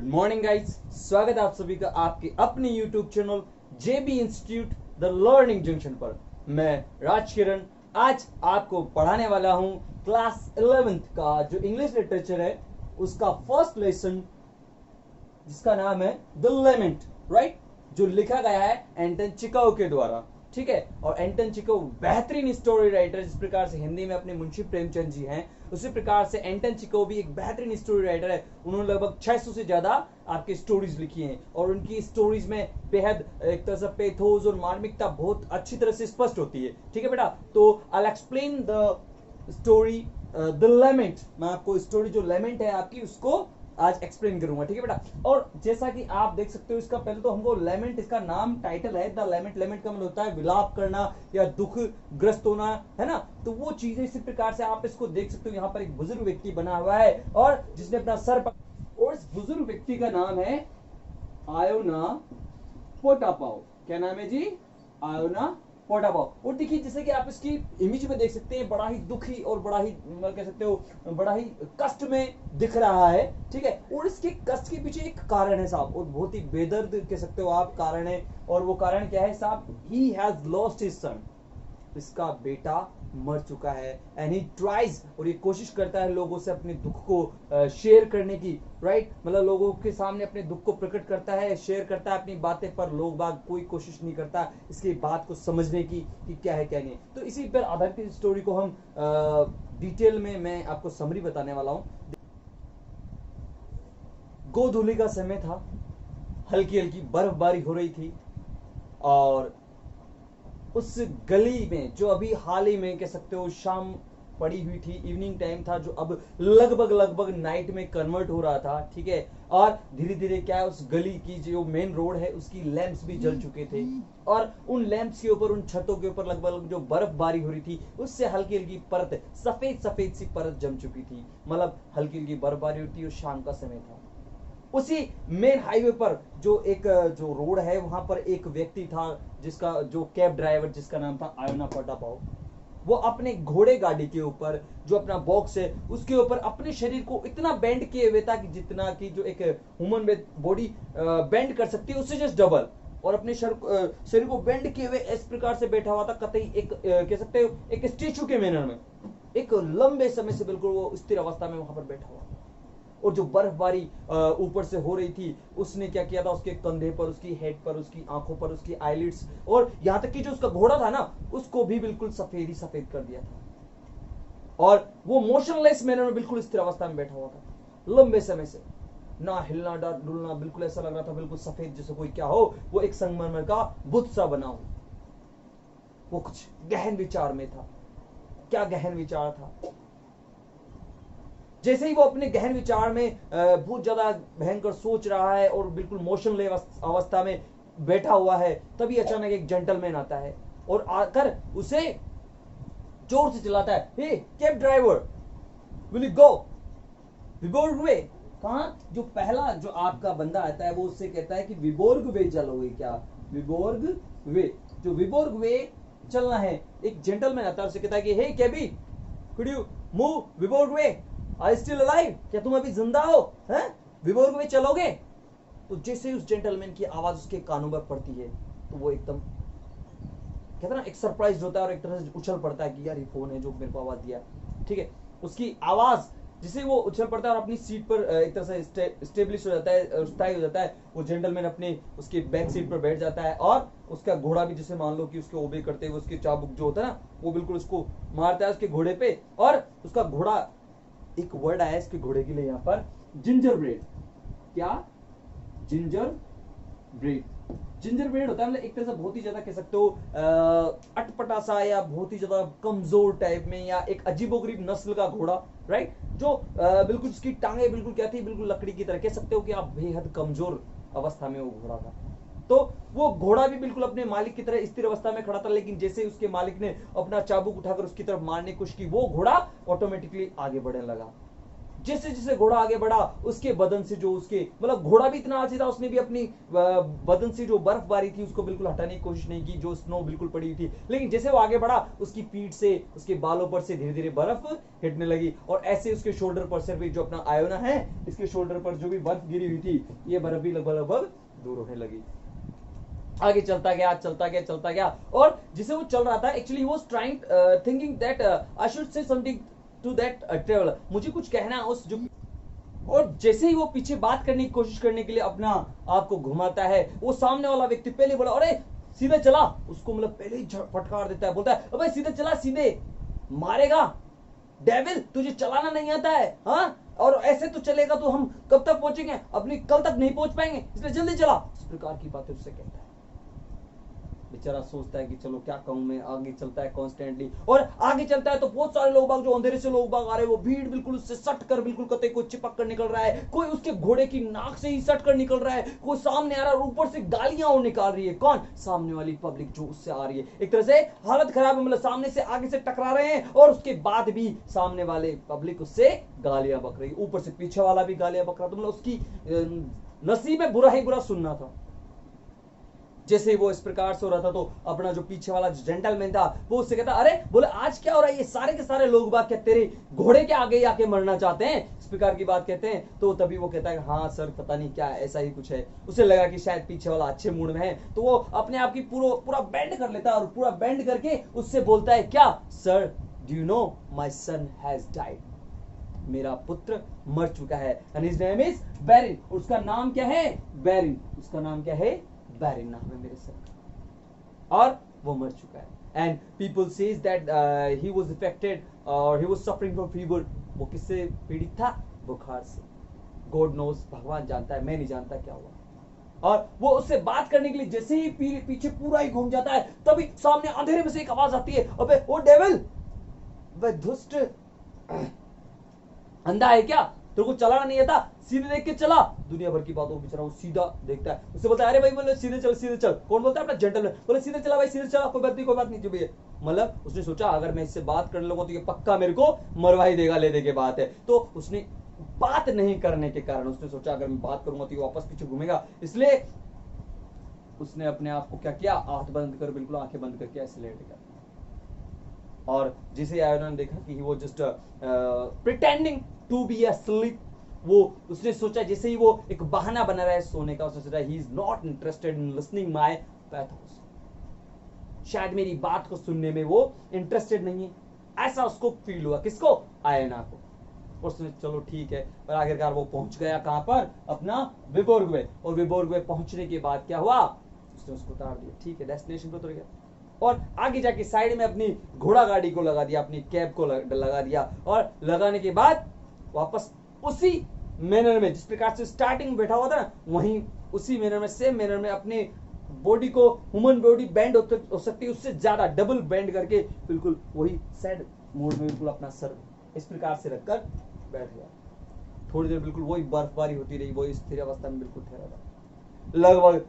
Morning guys, स्वागत है आप सभी का आपके अपने YouTube channel JB institute the learning junction पर। मैं राज किरण आज आपको पढ़ाने वाला हूं क्लास 11th का जो इंग्लिश लिटरेचर है उसका फर्स्ट लेसन, जिसका नाम है द लेमेंट, राइट, जो लिखा गया है एंटन चिकागो के द्वारा। ठीक है, और एंटन चिकागो बेहतरीन स्टोरी राइटर, जिस प्रकार से हिंदी में अपने मुंशी प्रेमचंद जी हैं, उसी प्रकार से एंटन चिकागो भी एक बेहतरीन स्टोरी राइटर है। उन्होंने लगभग 600 से ज्यादा आपकी स्टोरीज लिखी हैं और उनकी स्टोरीज में बेहद एक तरह से पेथोस और मार्मिकता बहुत अच्छी तरह से स्पष्ट होती है। ठीक है बेटा, तो I explain the story the lament. मैं आपको स्टोरी जो लेमेंट है आपकी उसको आज एक्सप्लेन करूंगा। ठीक है बेटा, और जैसा कि आप देख सकते हो, इसका पहले तो हमको लेमेंट, इसका नाम टाइटल है द लेमेंट। लेमेंट का मतलब होता है विलाप करना या दुख ग्रस्त होना, है ना। तो वो चीजें इसी प्रकार से आप इसको देख सकते हो। यहाँ पर एक बुजुर्ग व्यक्ति बना हुआ है और जिसने अपना सर और इस बुजुर्ग व्यक्ति का नाम है आयोना पोटापाव। क्या नाम है जी? आयोना पोटापाव। और देखिए, जैसे कि आप इसकी इमेज में देख सकते हैं, बड़ा ही दुखी और बड़ा ही कह सकते हो बड़ा ही कष्ट में दिख रहा है। ठीक है, और इसके कष्ट के पीछे एक कारण है साहब, और बहुत ही बेदर्द कह सकते हो आप कारण है। और वो कारण क्या है साहब? He has lost his son. इसका बेटा मर चुका है एंड ही ट्राइज, और ये कोशिश करता है लोगों से अपने दुख को शेयर करने की, राइट, मतलब लोगों के सामने अपने दुख को प्रकट करता है, शेयर करता है अपनी बातें, पर लोग बाग कोई कोशिश नहीं करता इसकी बात को समझने की कि क्या है क्या नहीं। तो इसी पर आधारित इस स्टोरी को हम डिटेल में मैं आपको समरी बताने वाला हूं। गोधूली का समय था, हल्की हल्की बर्फबारी हो रही थी और उस गली में जो अभी हाल ही में कह सकते हो शाम पड़ी हुई थी, इवनिंग टाइम था, जो अब लगभग नाइट में कन्वर्ट हो रहा था। ठीक है, और धीरे धीरे क्या है, उस गली की जो मेन रोड है उसकी लैंप्स भी जल चुके थे और उन लैंप्स के ऊपर, उन छतों के ऊपर लगभग जो बर्फबारी हो रही थी उससे हल्की हल्की परत, सफेद सफेद सी परत जम चुकी थी। मतलब हल्की हल्की बर्फबारी होती है और शाम का समय था। उसी मेन हाईवे पर जो एक जो रोड है वहां पर एक व्यक्ति था, जिसका जो कैब ड्राइवर, जिसका नाम था आयोना पोटापाव। वो अपने घोड़े गाड़ी के ऊपर जो अपना बॉक्स है उसके ऊपर अपने शरीर को इतना बेंड किए हुए था कि जितना कि जो एक ह्यूमन बॉडी बेंड कर सकती है उससे जस्ट डबल, और अपने शरीर को बेंड किए हुए इस प्रकार से बैठा हुआ था, कतई एक कह सकते हो एक स्टेचू के मैनर में, एक लंबे समय से बिल्कुल वो स्थिर अवस्था में वहां पर बैठा हुआ। और जो बर्फबारी ऊपर से हो रही थी, उसने क्या किया था, उसके कंधे पर, उसकी हेड पर, उसकी आंखों पर, उसकी आईलिड्स और यहां तक कि जो उसका घोड़ा था ना उसको भी बिल्कुल सफेद ही सफेद कर दिया था। और वो मोशनलेस मैनर में बिल्कुल स्थिर अवस्था में बैठा हुआ था लंबे समय से, ना हिलना डुलना, बिल्कुल ऐसा लग रहा था बिल्कुल सफेद, जैसे कोई क्या हो, वो एक संगमरमर का बुत सा बना हो। वो कुछ गहन विचार में था। क्या गहन विचार था? जैसे ही वो अपने गहन विचार में बहुत ज्यादा भयंकर सोच रहा है और बिल्कुल मोशनलेस अवस्था में बैठा हुआ है, तभी अचानक एक जेंटलमैन आता है और आकर उसे जोर से चिल्लाता है, hey cab driver, will you go Viborg way. कहां? जो पहला जो आपका बंदा आता है वो उससे कहता है कि विबोर्ग वे चलोगे क्या? विबोर्ग वे, जो विबोर्ग वे चलना है। एक जेंटलमैन आता है, उससे कहता है कि hey cabbie, could you move Viborg way, I still alive, क्या तुम अभी जिंदा हो? हैं? विबोर्ग वे चलोगे? तो जैसे उस जेंटलमैन की आवाज उसके कानों पर पड़ती है तो वो एकदम कहता ना एक सरप्राइज होता है और एक तरह से उछल पड़ता है कि यार ये कौन है जो मेरे को आवाज दिया। ठीक है, उसकी आवाज जिसे वो उछल पड़ता है और अपनी सीट पर एक तरह से स्टेब्लिश हो जाता है, स्थायी हो जाता है। वो जेंटलमैन अपने उसके बैक सीट पर बैठ जाता है और उसका घोड़ा भी, जिसे मान लो कि उसके ओबे करते हुए उसके चाबुक जो होता है ना, वो बिल्कुल उसको मारता है उसके घोड़े पे, और उसका घोड़ा, एक वर्ड आया इसके घोड़े के लिए यहाँ पर, जिंजर ब्रेड। क्या? Ginger bread. जिंजर ब्रेड होता है मतलब एक तरह से बहुत ही ज्यादा कह सकते हो अटपटा सा या बहुत ही ज्यादा कमजोर टाइप में, या एक अजीबोगरीब नस्ल का घोड़ा, राइट, जो बिल्कुल उसकी टांगे बिल्कुल क्या थी, बिल्कुल लकड़ी की तरह, कह सकते हो कि आप बेहद कमजोर अवस्था में वो घोड़ा था। तो वो घोड़ा भी बिल्कुल अपने मालिक की तरह स्थिर अवस्था में खड़ा था, लेकिन जैसे ही उसके मालिक ने अपना चाबुक उठाकर उसकी तरफ मारने की कोशिश की, वो घोड़ा ऑटोमेटिकली आगे बढ़ने लगा। जैसे जैसे घोड़ा आगे बढ़ा उसके बदन से जो उसके मतलब घोड़ा भी इतना आलसी था, उसने भी अपनी बदन से जो बर्फबारी थी उसको बिल्कुल हटाने की कोशिश नहीं की, जो स्नो बिल्कुल पड़ी हुई थी। लेकिन जैसे वो आगे बढ़ा उसकी पीठ से उसके बालों पर से धीरे धीरे बर्फ हिटने लगी और ऐसे उसके शोल्डर पर से भी जो अपना आयोना है इसके शोल्डर पर जो भी बर्फ गिरी हुई थी ये बर्फ भी लगभग दूर होने लगी। आगे चलता गया चलता गया चलता गया और जिसे वो चल रहा था actually he was trying thinking that I should say something to that traveller, मुझे कुछ कहना है उस जो, और जैसे ही वो पीछे बात करने की कोशिश करने के लिए अपना आप को घुमाता है वो सामने वाला व्यक्ति पहले बोला अरे सीधे चला, उसको मतलब पहले ही फटकार देता है, बोलता है अबे सीधे चला, सीधे मारेगा डेविल, तुझे चलाना नहीं आता है हाँ, और ऐसे तो चलेगा तो हम कब तक पहुंचेंगे, अपनी कल तक नहीं पहुंच पाएंगे, इसलिए जल्दी चला। इस प्रकार की बातें उससे कहता है। बेचारा सोचता है कि चलो क्या कहूं मैं, आगे चलता है कॉन्स्टेंटली और आगे चलता है तो बहुत सारे लोग बाग जो अंधेरे से लोग बाग आ रहे हैं, वो भीड़ बिल्कुल उससे सट कर बिल्कुल कतई कोई चिपक कर निकल रहा है, कोई उसके घोड़े की नाक से ही सट कर निकल रहा है, कोई सामने आ रहा है और ऊपर से गालियां और निकाल रही है, कौन, सामने वाली पब्लिक जो उससे आ रही है। एक तरह से हालत खराब है, मतलब सामने से आगे से टकरा रहे हैं और उसके बाद भी सामने वाले पब्लिक उससे गालियां बक रही है, ऊपर से पीछे वाला भी गालियां बक रहा, तो मतलब उसकी नसीब में बुरा ही बुरा सुनना था। जैसे ही वो इस प्रकार से हो रहा था तो अपना जो पीछे वाला जो जेंटलमैन था वो उससे कहता अरे बोले आज क्या हो रहा है, ये सारे के सारे लोग बात क्या तेरे घोड़े के आगे आके मरना चाहते हैं, इस प्रकार की बात कहते हैं। तो तभी वो कहता है हाँ सर पता नहीं क्या ऐसा ही कुछ है, उसे लगा कि शायद पीछे वाला अच्छे मूड में है, तो वो अपने आप की पूरा बेंड कर लेता है और पूरा बेंड करके उससे बोलता है क्या sir do you know my son has died, मेरा पुत्र मर चुका है, and his name is Barin, उसका नाम क्या है बैरिन, उसका नाम क्या है बैरिन नाम है मेरे सर, और वो मर चुका है। And people says that he was affected और he was suffering from fever, वो किससे पीड़ित था, बुखार से, गॉड नोज, भगवान जानता है, मैं नहीं जानता क्या हुआ। और वो उससे बात करने के लिए जैसे ही पीछे पूरा ही घूम जाता है तभी सामने अंधेरे में से एक आवाज आती है, अबे ओ डेविल, वे दुष्ट अंधा है क्या, तेरे को चलाना नहीं आता, सीधे देख के चला, दुनिया भर की बातों बेचारा वो सीधा देखता है, उससे बोलता है अरे भाई बोले सीधे चल सीधे चल, कौन बोलता है अपना जेंटलमैन, बोले सीधे चला भाई सीधे चला, कोई बात नहीं कोई बात नहीं, जो भी है, मतलब उसने सोचा अगर मैं इससे बात करने लगूं तो ये पक्का मेरे को मरवा ही देगा, ले दे के बात है, तो उसने बात नहीं करने के कारण उसने सोचा अगर मैं बात करूंगा तो ये वापस पीछे घूमेगा, इसलिए उसने अपने आप को क्या किया, आंख बंद कर बिल्कुल आंखें बंद करके ऐसे लेट गया। और जिसे आयोना ने देखा कि वो just pretending to be asleep, वो उसने सोचा जैसे ही वो एक बहाना बना रहा है सोने का, उसने सोचा he is not interested in listening my pathos, शायद मेरी बात को सुनने में वो इंटरेस्टेड नहीं है, ऐसा उसको फील हुआ, किसको, आयोना को। और उसने चलो ठीक है, पर आखिरकार वो पहुंच गया कहां पर, अपना विबोर्ग में, और विबोर्ग में पहुंचने के बाद क्या हुआ, उसने उसको उतार दिया, ठीक है डेस्टिनेशन पे उतर गया और आगे जाके साइड में अपनी घोड़ा गाड़ी को लगा दिया, अपनी कैब को लगा दिया, और लगाने के बाद वापस उसी मैनर में जिस प्रकार से स्टार्टिंग में बैठा हुआ था ना, वहीं उसी मैनर में, सेम मैनर में अपने बॉडी को, ह्यूमन बॉडी बेंड हो सकती है उससे ज्यादा डबल बेंड करके बिल्कुल वही सैड मोड में बिल्कुल अपना सर इस प्रकार से रखकर बैठ गया। थोड़ी देर बिल्कुल वही बर्फबारी होती रही, वही स्थिर अवस्था में बिल्कुल ठहरा था। लगभग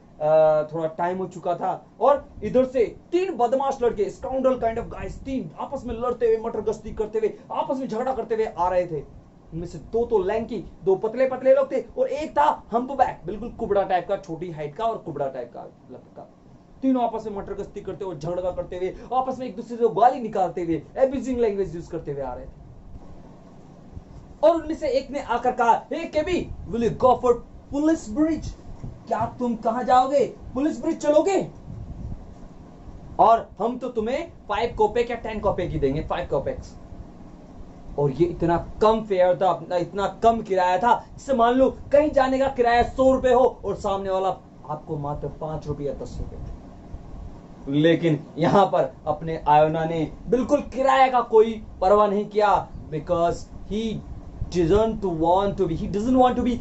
थोड़ा टाइम हो चुका था और इधर से तीन बदमाश लड़के, स्काउंडल काइंड ऑफ गाइस, तीन आपस में लड़ते हुए, मटर गश्ती करते हुए, आपस में झगड़ा करते हुए आ रहे थे। इनमें से दो तो लैंकी, दो पतले पतले लोग थे और एक था हम्पबैक, बिल्कुल कुबड़ा टाइप का, छोटी हाइट का और कुबड़ा टाइप का लड़का। तीनों आपस में मटर गश्ती करते हुए, झगड़ा करते हुए, आपस में एक दूसरे से गाली निकालते हुए, एब्यूजिंग लैंग्वेज यूज करते हुए आ रहे थे। और उनमें से एक ने आकर कहा, hey cabby, will you go for police bridge, क्या तुम कहां जाओगे, पुलिस ब्रिज चलोगे, और हम तो तुम्हें 5 कोपेक या 10 कोपेक ही देंगे, 5 कोपेक्स। और ये इतना कम फेयर था, इतना कम किराया था, जिससे मान लो कहीं जाने का किराया 100 रुपए हो और सामने वाला आपको मात्र 5 रुपए या 10 रुपए। लेकिन यहां पर अपने आयोना ने बिल्कुल किराए का कोई परवाह नहीं किया, because he doesn't want to be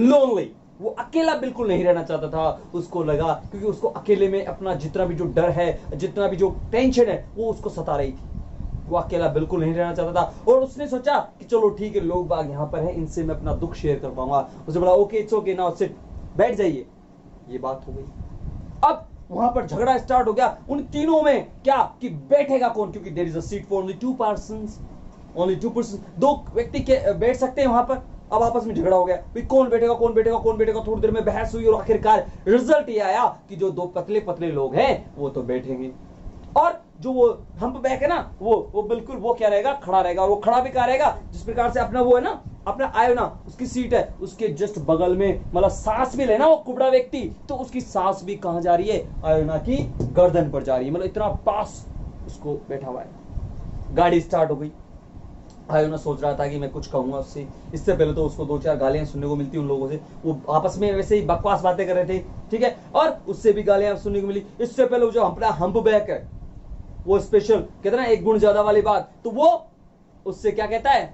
lonely, वो अकेला बिल्कुल नहीं रहना चाहता था। उसको लगा, क्योंकि उसको अकेले में अपना जितना भी जो डर है, जितना भी जो टेंशन है, वो उसको सता रही थी, वो अकेला बिल्कुल नहीं रहना चाहता था। और उसने सोचा कि चलो ठीक है, लोग बाग यहाँ पर हैं, इनसे मैं अपना दुख शेयर कर पाऊंगा। उसने बोला okay it's okay now sit, बैठ जाइए। ये बात हो गई। अब वहां पर झगड़ा स्टार्ट हो गया उन तीनों में, क्या कि बैठेगा कौन, क्योंकि there is a seat for only 2 persons. Only 2 दो व्यक्ति के बैठ सकते हैं वहां पर। अब आपस में झगड़ा हो गया, भाई कौन बैठेगा कौन बैठेगा कौन बैठेगा, थोड़ी देर में बहस हुई और आखिरकार रिजल्ट ये आया कि जो 2 पतले पतले लोग हैं वो तो बैठेंगे, और जो वो हम्प बैक है ना वो बिल्कुल वो क्या रहेगा, खड़ा रहेगा। और वो खड़ा भी कहाँ रहेगा, जिस प्रकार से अपना वो है ना, अपना आयोना उसकी सीट है उसके जस्ट बगल में, मतलब सांस भी लेना वो कुबड़ा व्यक्ति तो उसकी सांस भी कहां जा रही है, आयोना की गर्दन पर जा रही है, मतलब इतना पास उसको बैठा हुआ है। गाड़ी स्टार्ट हो गई। आयोना सोच रहा था कि मैं कुछ कहूंगा उससे, इससे पहले तो उसको 2-4 गालियां सुनने को मिलती उन लोगों से, वो आपस में वैसे ही बकवास बातें कर रहे थे, ठीक है, और उससे भी गालियां सुनने को मिली। इससे पहले जो अपना हम्प बैक है वो स्पेशल कहते ना एक गुण ज्यादा वाली बात, तो वो उससे क्या कहता है,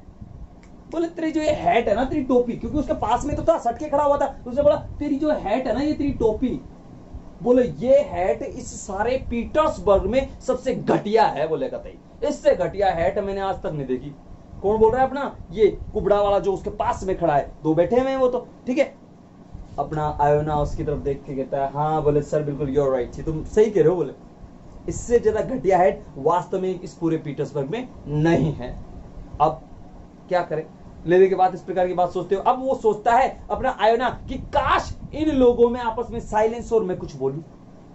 बोले तेरी जो ये हैट है ना, तेरी टोपी, क्योंकि उसके पास में तो था, सट के खड़ा हुआ था, उसने बोला तेरी जो हैट है ना, ये तेरी टोपी, बोले ये हैट इस सारे पीटर्सबर्ग में सबसे घटिया है, बोले कतई इससे घटिया हैट मैंने आज तक नहीं देखी। कौन बोल रहा है, अपना ये कुबड़ा वाला जो उसके पास में खड़ा है, 2 बैठे हुए हैं वो तो, ठीक है। अपना आयोना उसकी तरफ देख के कहता है, हाँ बोले सर बिल्कुल यू आर राइट, तुम सही कह रहे हो, बोले इससे ज्यादा घटिया हैट वास्तव में इस पूरे पीटर्सबर्ग में नहीं है। अब क्या करें, लेने के बाद इस प्रकार की बात सोचते हो। अब वो सोचता है अपना आयोना कि काश इन लोगों में आपस में साइलेंस और मैं कुछ बोलूं,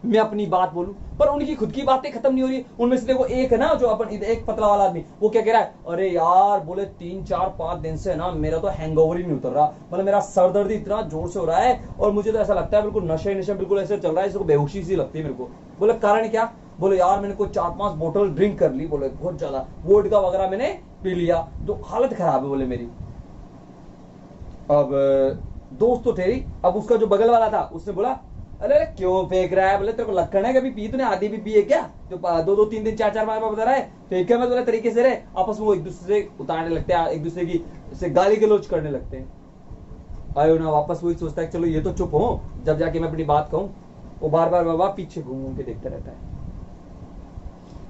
मैं अपनी बात बोलूं, पर उनकी खुद की बातें खत्म नहीं हो रही। उनमें से देखो एक है ना जो अपन एक पतला वाला आदमी, वो क्या कह रहा है, अरे यार बोले 3-4-5 दिन से ना मेरा तो हैंगओवर ही नहीं उतर रहा, मतलब मेरा सर दर्द इतना जोर से हो रहा है और मुझे तो ऐसा लगता है बिल्कुल नशा बिल्कुल ऐसे चल रहा है, इसको बेहोशी सी लगती है मेरे को। बोले कारण क्या, बोले यार मैंने कोई 4-5 बोतल ड्रिंक कर ली, बोले बहुत ज्यादा वोडका वगैरह मैंने पी लिया, तो हालत खराब है बोले मेरी। अब दोस्त तो ठहरी, अब उसका जो बगल वाला था उसने बोला, अरे क्यों फेंक रहा है, बोले तेरे को लक्षण है कभी पी, तूने आधी भी पी है क्या, जो 2-2 3 4-4 बार बता रहा है, फेंक मत, बोले तरीके से रहे। आपस में वो एक दूसरे से उतारने लगते हैं, एक दूसरे की से गाली गलौज करने लगते हैं। आयोना वापस वही सोचता है चलो ये तो चुप हो, जब जाके मैं अपनी बात कहूं। वो बार बार पीछे घूम के देखता रहता है।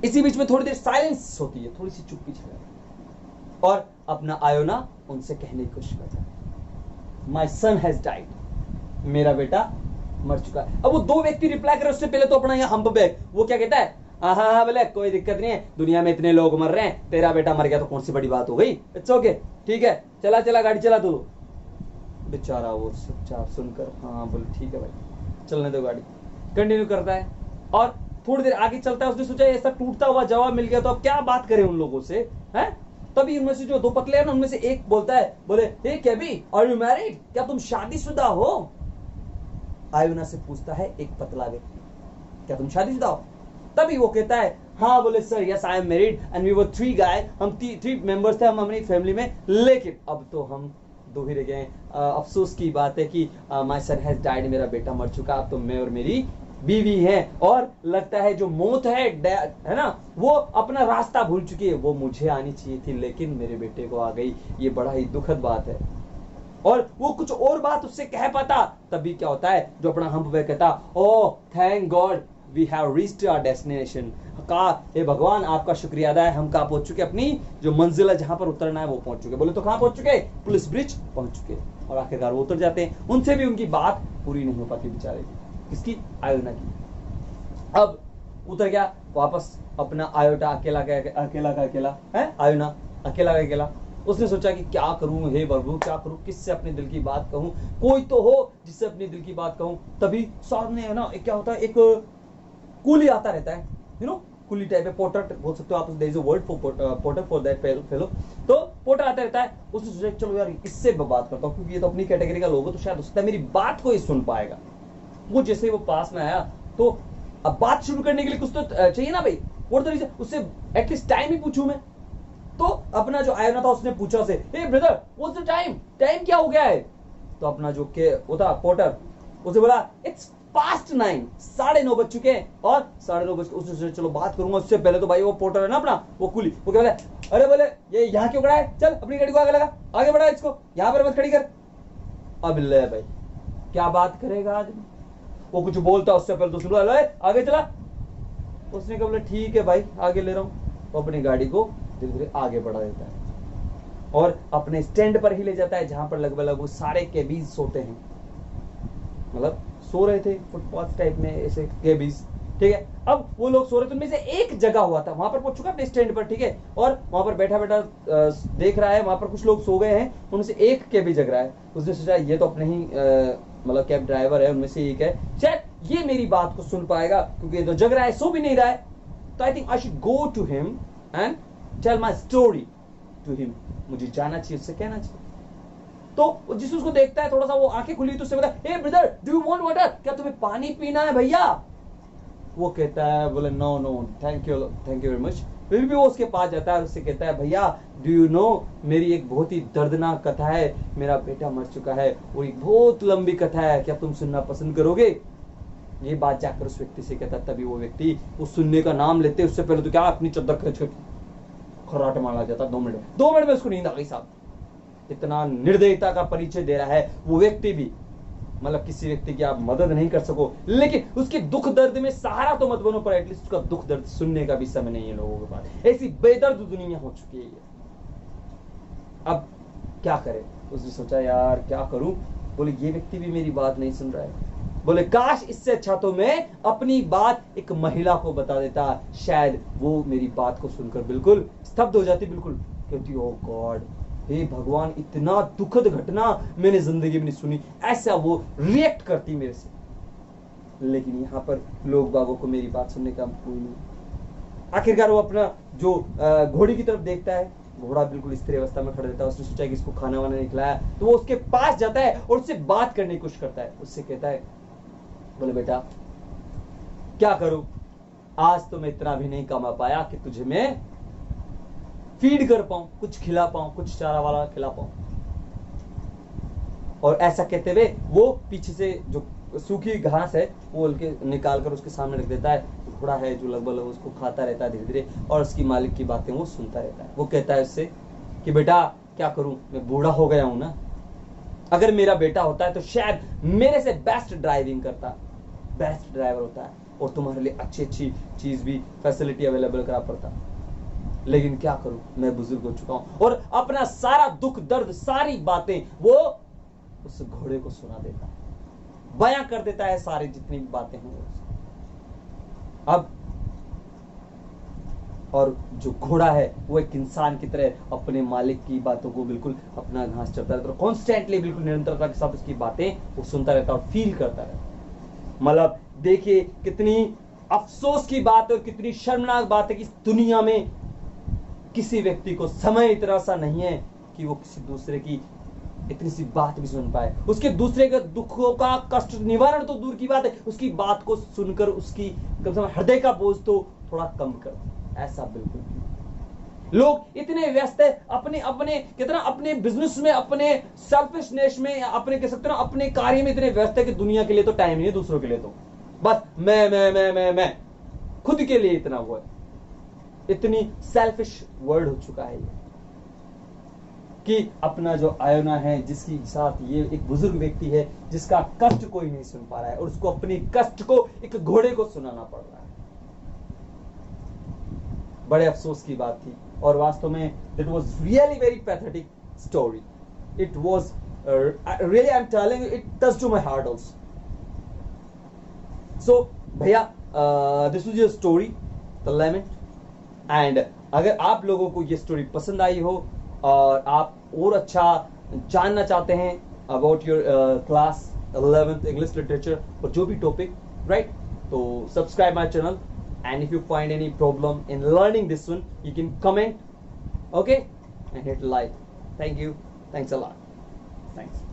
इसी बीच में थोड़ी देर साइलेंस होती है, थोड़ी सी चुप्पी छा जाती है, और अपना आयोना उनसे कहने की कोशिश करता है, माई सन हैज डाइड, मेरा बेटा मर चुका है। अब वो 2 व्यक्ति रिप्लाई करे उससे पहले तो अपना यहाँ हम्प बैक वो क्या कहता है, हाँ बोले कोई दिक्कत नहीं है, दुनिया में इतने लोग मर रहे हैं, तेरा बेटा मर गया तो कौन सी बड़ी बात हो गई, इट्स ओके, ठीक है चला चला गाड़ी चला तू। बेचारा वो चुपचाप सुनकर हाँ बोले ठीक है भाई चलने दो गाड़ी, कंटिन्यू करता है। और थोड़ी देर आगे चलता है, उसने सोचा ऐसा टूटता हुआ जवाब मिल गया तो अब क्या बात करें उन लोगों से, हैं। तभी उनमें से जो 2 पतले हैं ना उनमें से एक बोलता है, बोले हे केबी आर यू मैरिड, क्या तुम शादीशुदा हो। आयोना से पूछता है एक पतला व्यक्ति, क्या तुम शादीशुदा हो। तभी वो कहता है, हाँ बोले sir yes I am married and we were 3 guy, हम 3 मेंबर्स थे हम अपनी फैमिली में, लेकिन अब तो हम 2 ही रह गए। अफसोस की बात है कि माय सन हैज डाइड, मेरा बेटा मर चुका, अब तो मैं और मेरी बीवी है, और लगता है जो मौत है ना वो अपना रास्ता भूल चुकी है, वो मुझे आनी चाहिए थी लेकिन मेरे बेटे को आ गई, ये बड़ा ही दुखद बात है। और वो कुछ और बात उससे कह पाता, तभी क्या होता है जो अपना हम्प बैक कहता, oh thank God we have reached our destination, कहा हे भगवान आपका शुक्रिया अदा है, हम कहाँ पहुंच चुके, अपनी जो मंजिल है जहां पर उतरना है वो पहुंच चुके। बोले तो कहां पहुंच चुके, पुलिस ब्रिज पहुंच चुके, और आखिरकार वो उतर जाते हैं। उनसे भी उनकी बात पूरी नहीं हो पाती बेचारे की, किसकी, आयोना की। अब उतर गया वापस अपना आयोटा अकेला का अकेला है, आयोना अकेला का अकेला। उसने सोचा कि क्या करूं हे प्रभु क्या करूं, किससे अपने दिल की बात कहूं, कोई तो हो जिससे अपने दिल की बात कहूं। तभी सामने है ना क्या होता है, एक कूली आता रहता है, यू नो कुली टाइप है, पोर्टर बोल सकते हो आप, there is a word for porter for that fellow. तो पोर्टर आता रहता है, उसने सोचा चलो यार इससे बात करता हूं क्योंकि ये तो अपनी कैटेगरी का लोग हो, तो शायद हो सकता है मेरी बात को ही सुन पाएगा। वो जैसे ही वो पास में आया तो अब बात शुरू करने के लिए कुछ तो चाहिए ना भाई, और तरीके से उससे एटलीस्ट टाइम ही पूछूं मैं। तो अपना जो आयोना था उसने पूछा उसे, hey brother what's the time, time क्या हो गया है। तो अपना जो के वो था पोर्टर उसे बोला इट्स पास्ट 9, 9:30 बज चुके हैं, और 9:30 बज, उसने चलो बात करूंगा। उससे पहले तो भाई वो पोर्टर है ना अपना वो कुली, वो क्या बोला, अरे बोले ये यहाँ क्यों खड़ा है, चल अपनी गाड़ी को आगे लगा, आगे बढ़ा इसको, यहाँ पर मत खड़ी कर। अब ले भाई क्या बात करेगा आदमी, वो कुछ बोलता उससे पहले तो सुनो आगे चला। उसने कहा बोले ठीक है भाई आगे ले रहा हूं, वो अपनी गाड़ी को धीरे धीरे आगे बढ़ा देता है और अपने स्टैंड पर ही ले जाता है जहां पर लगभग वो सारे केबीज सोते हैं, मतलब सो रहे थे फुटपाथ टाइप में ऐसे केबीज, ठीक है। अब वो लोग सो रहे थे, उनमें से एक जगह हुआ था, वहां पर पहुंच चुका अपने स्टैंड पर, ठीक है, और वहां पर बैठा बैठा देख रहा है, वहां पर कुछ लोग सो गए हैं, उनमें से एक के भी जग रहा है। उसने सोचा ये तो अपने ही मतलब कैब ड्राइवर है, उनमें से एक है, शायद ये मेरी बात को सुन पाएगा, क्योंकि ये तो जग रहा है, सो भी नहीं रहा है। तो I think I should go to him and tell my story to him, मुझे जाना चाहिए, उससे कहना चाहिए। तो जिस उसको देखता है, थोड़ा सा वो आंखें खुली तो उससे बोला, hey brother do you want water, क्या तुम्हें पानी पीना है भैया? वो कहता है, बोले no no thank you very much. फिर भी वो उसके पास जाता है और उससे कहता है, भैया डू यू नो, मेरी एक बहुत ही दर्दनाक कथा है, मेरा बेटा मर चुका है और एक बहुत लंबी कथा है, क्या तुम सुनना पसंद करोगे? ये बात जाकर उस व्यक्ति से कहता, तभी वो व्यक्ति वो सुनने का नाम लेते उससे पहले तो क्या अपनी चद्दर खींच खर्राट मारा जाता। 2 मिनट में उसको नींद आ गई साहब। इतना निर्दयता का परिचय दे रहा है वो व्यक्ति भी, मतलब किसी व्यक्ति की आप मदद नहीं कर सको, लेकिन उसके दुख दर्द में सहारा तो मत बनो, पर एटलीस्ट उसका दुख दर्द सुनने का भी समय नहीं है लोगों के पास। ऐसी बेदर्द दुनिया हो चुकी है। अब क्या करे? उसने सोचा यार क्या करूं, बोले ये व्यक्ति भी मेरी बात नहीं सुन रहा है, बोले काश इससे अच्छा तो मैं अपनी बात एक महिला को बता देता, शायद वो मेरी बात को सुनकर बिल्कुल स्तब्ध हो जाती, बिल्कुल कहती ओ गॉड, हे भगवान, इतना दुखद घटना मैंने जिंदगी में नहीं सुनी, ऐसा वो रिएक्ट करती मेरे से। लेकिन यहाँ पर लोग बागों को मेरी बात सुनने का कोई नहीं। आखिरकार वो अपना जो घोड़ी की तरफ देखता है, घोड़ा बिल्कुल स्थिर अवस्था में खड़ा रहता है। उसने सोचा कि इसको खाना वाना नहीं खिलाया, तो वो उसके पास जाता है और उससे बात करने की कोशिश करता है। उससे कहता है, बोले बेटा क्या करूं, आज तो मैं इतना भी नहीं कमा पाया कि तुझे मैं फीड कर पाऊं, कुछ खिला पाऊं, कुछ चारा वाला खिला पाऊं। और ऐसा कहते हुए वो पीछे से जो सूखी घास है वो निकाल कर उसके सामने रख देता है। घोड़ा है जो लगभग उसको खाता रहता है धीरे धीरे, और उसकी मालिक की बातें वो सुनता रहता है। वो कहता है उससे कि बेटा क्या करूं, मैं बूढ़ा हो गया हूं ना, अगर मेरा बेटा होता है तो शायद मेरे से बेस्ट ड्राइविंग करता, बेस्ट ड्राइवर होता है, और तुम्हारे लिए अच्छी अच्छी चीज भी फैसिलिटी अवेलेबल करा पड़ता। लेकिन क्या करूं, मैं बुजुर्ग हो चुका हूं। और अपना सारा दुख दर्द, सारी बातें वो उस घोड़े को सुना देता है, बयां कर देता है, सारी जितनी बातें हैं। अब और जो घोड़ा है वो एक इंसान की तरह अपने मालिक की बातों को बिल्कुल अपना घास चरता रहता है, कॉन्स्टेंटली बिल्कुल निरंतरता के साथ उसकी बातें वो सुनता रहता और फील करता रहता। मतलब देखिए कितनी अफसोस की बात है और कितनी शर्मनाक बात है कि इस दुनिया में किसी व्यक्ति को समय इतना सा नहीं है कि वो किसी दूसरे की इतनी सी बात भी सुन पाए, उसके दूसरे के दुखों का कष्ट निवारण तो दूर की बात है, उसकी बात को सुनकर उसकी कम से कम हृदय का बोझ तो थोड़ा कम कर। ऐसा बिल्कुल नहीं। लोग इतने व्यस्त है अपने अपने कितना अपने बिजनेस में, अपने सेल्फिशनेस में, अपने कह सकते हैं अपने कार्य में इतने व्यस्त है कि दुनिया के लिए तो टाइम नहीं है, दूसरों के लिए तो बस मैं खुद के लिए इतना हुआ है। इतनी सेल्फिश वर्ड हो चुका है ये कि अपना जो आयोना है, जिसकी साथ ये एक बुजुर्ग व्यक्ति है जिसका कष्ट कोई नहीं सुन पा रहा है, और उसको अपनी कष्ट को एक घोड़े को सुनाना पड़ रहा है। बड़े अफसोस की बात थी, और वास्तव में it was really very pathetic story. It was really I am telling it touch to my heart also. So भैया this was your story the lament. And अगर आप लोगों को ये स्टोरी पसंद आई हो और आप और अच्छा जानना चाहते हैं about your class 11th English literature और जो भी टॉपिक, राइट, तो subscribe my channel, and if you find any problem in learning this one, you can comment, okay, and hit like. Thank you, thanks a lot, thanks.